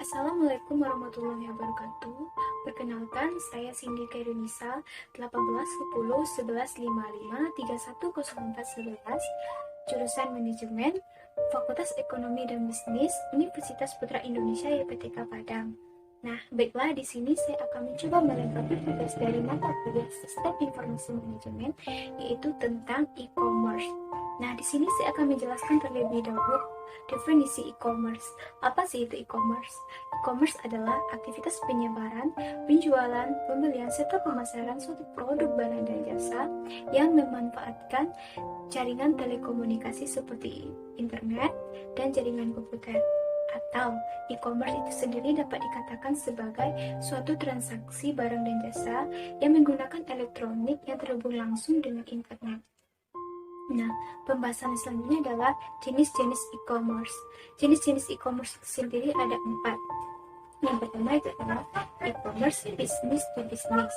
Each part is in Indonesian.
Assalamualaikum warahmatullahi wabarakatuh. Perkenalkan, saya Cindy Kairunisa, 18101155310411, jurusan Manajemen, Fakultas Ekonomi dan Bisnis, Universitas Putra Indonesia YPTK Padang. Nah, baiklah, di sini saya akan mencoba melengkapi tugas dari mata kuliah Sistem Informasi Manajemen, yaitu tentang e-commerce. Nah, di sini saya akan menjelaskan terlebih dahulu definisi e-commerce. Apa sih itu e-commerce? E-commerce adalah aktivitas penyebaran, penjualan, pembelian, serta pemasaran suatu produk barang dan jasa yang memanfaatkan jaringan telekomunikasi seperti internet dan jaringan komputer. Atau e-commerce itu sendiri dapat dikatakan sebagai suatu transaksi barang dan jasa yang menggunakan elektronik yang terhubung langsung dengan internet. Nah, pembahasan selanjutnya adalah jenis-jenis e-commerce. Jenis-jenis e-commerce sendiri ada 4. Yang pertama itu adalah e-commerce business to business.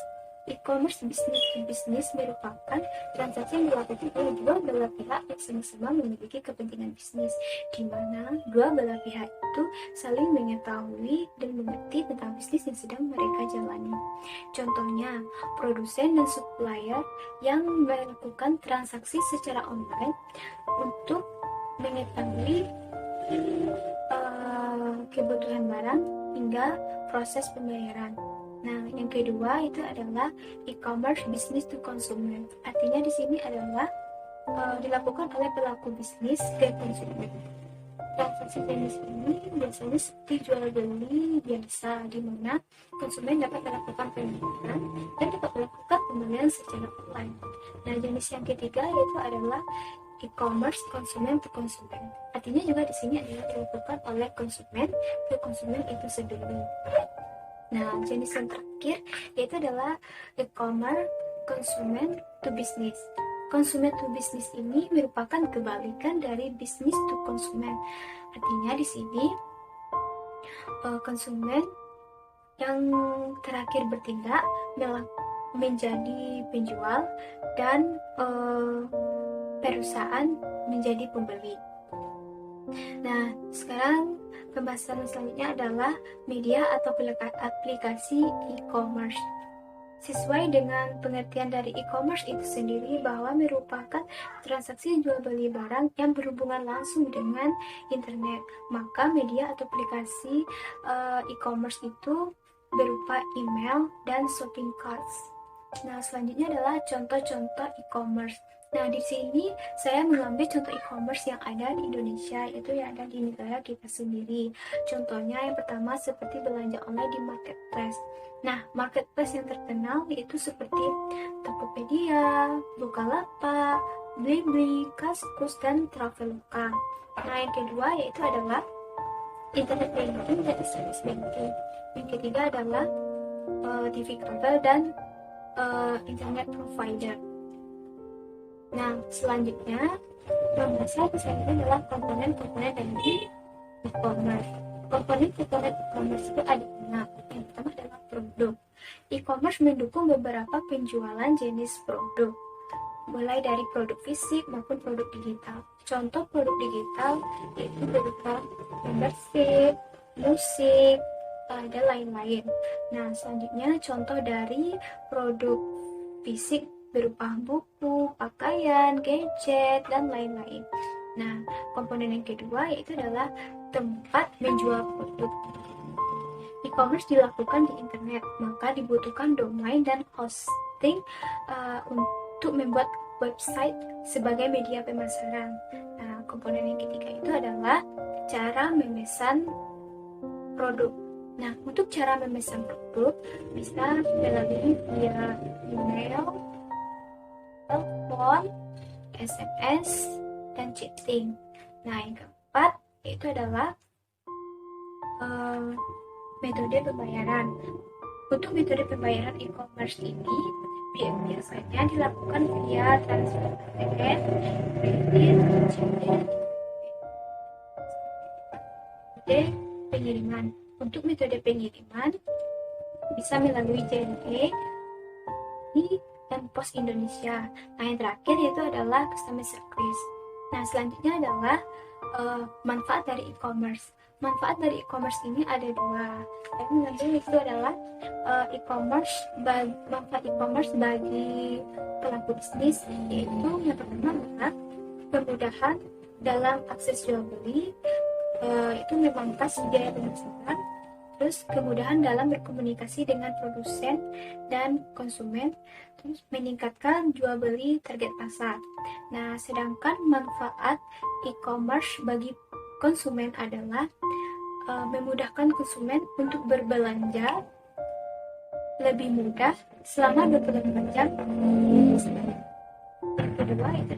E-commerce business to business merupakan transaksi yang dilakukan oleh dua belah pihak yang sama-sama memiliki kepentingan bisnis, di mana dua belah pihak itu saling mengetahui dan mengerti tentang bisnis yang sedang mereka jalani. Contohnya, produsen dan supplier yang melakukan transaksi secara online untuk mengetahui kebutuhan barang hingga proses pembayaran. Nah, yang kedua itu adalah e-commerce business to consumer. Artinya di sini adalah dilakukan oleh pelaku bisnis ke konsumen. Transaksi jenis ini biasanya seperti jual beli biasa, di mana konsumen dapat melakukan pembayaran dan dapat melakukan pembelian secara online. Nah, jenis yang ketiga yaitu adalah e-commerce konsumen to konsumen. Artinya juga di sini adalah dilakukan oleh konsumen ke konsumen itu sendiri. Nah, jenis yang terakhir yaitu adalah e-commerce konsumen to business. Konsumen to business ini merupakan kebalikan dari business to konsumen. Artinya di sini konsumen yang terakhir bertindak menjadi penjual dan perusahaan menjadi pembeli. Nah, sekarang pembahasan selanjutnya adalah media atau aplikasi e-commerce. Sesuai dengan pengertian dari e-commerce itu sendiri bahwa merupakan transaksi jual beli barang yang berhubungan langsung dengan internet. Maka media atau aplikasi e-commerce itu berupa email dan shopping carts. Nah, selanjutnya adalah contoh-contoh e-commerce. Nah, di sini saya mengambil contoh e-commerce yang ada di Indonesia, yaitu yang ada di negara kita sendiri. Contohnya yang pertama seperti belanja online di marketplace. Nah, marketplace yang terkenal yaitu seperti Tokopedia, Bukalapak, Blibli, Kaskus, dan Traveloka. Nah, yang kedua yaitu adalah internet banking dan SMS banking. Yang ketiga adalah TV kabel dan internet provider. Nah, selanjutnya pembahasan selanjutnya adalah komponen-komponen dari e-commerce. Komponen e-commerce itu ada 6. Yang pertama adalah produk. E-commerce mendukung beberapa penjualan jenis produk, mulai dari produk fisik maupun produk digital. Contoh produk digital yaitu berupa membership, musik, dan lain-lain. Nah, selanjutnya contoh dari produk fisik berupa buku, pakaian, gadget, dan lain-lain. Nah, komponen yang kedua yaitu adalah tempat menjual produk. E-commerce dilakukan di internet, maka dibutuhkan domain dan hosting untuk membuat website sebagai media pemasaran. Nah, komponen yang ketiga itu adalah cara memesan produk. Nah, untuk cara memesan produk bisa melalui via email, telepon, SMS, dan chatting. Nah, yang keempat yaitu adalah metode pembayaran. Untuk metode pembayaran e-commerce ini biasanya dilakukan via transfer ATM, kredit, metode pengiriman. Untuk metode pengiriman bisa melalui JNE dan Pos Indonesia. Nah, yang terakhir yaitu adalah customer service. Nah, selanjutnya adalah manfaat dari e-commerce. manfaat dari e-commerce ini ada dua. Yang pertama itu adalah manfaat e-commerce bagi pelaku bisnis, yaitu yang pertama adalah kemudahan dalam akses jual beli, itu memangkas biaya pemasaran, terus kemudahan dalam berkomunikasi dengan produsen dan konsumen, terus meningkatkan jual beli target pasar. Nah, sedangkan manfaat e-commerce bagi konsumen adalah memudahkan konsumen untuk berbelanja lebih mudah selama 24 jam. Yang kedua itu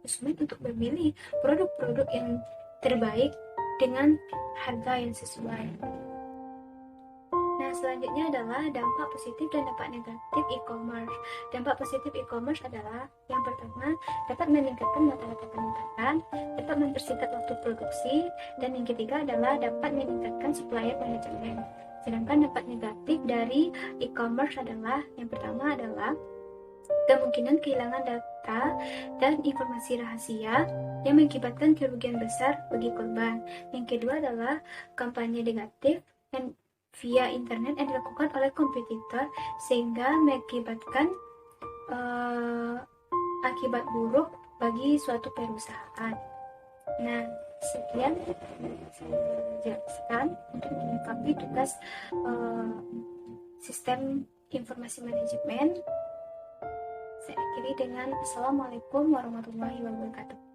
konsumen untuk memilih produk-produk yang terbaik dengan harga yang sesuai. Nah, selanjutnya adalah dampak positif dan dampak negatif e-commerce. Dampak positif e-commerce adalah yang pertama, dapat meningkatkan rata-rata peningkatan, dapat mempersingkat waktu produksi, dan yang ketiga adalah dapat meningkatkan supplier manajemen. Sedangkan dampak negatif dari e-commerce adalah yang pertama adalah kemungkinan kehilangan data dan informasi rahasia yang mengakibatkan kerugian besar bagi korban. Yang kedua adalah kampanye negatif yang via internet yang dilakukan oleh kompetitor sehingga mengakibatkan akibat buruk bagi suatu perusahaan. Nah, sekian saya jelaskan untuk melengkapi tugas sistem informasi manajemen. Saya akhiri dengan Assalamualaikum warahmatullahi wabarakatuh.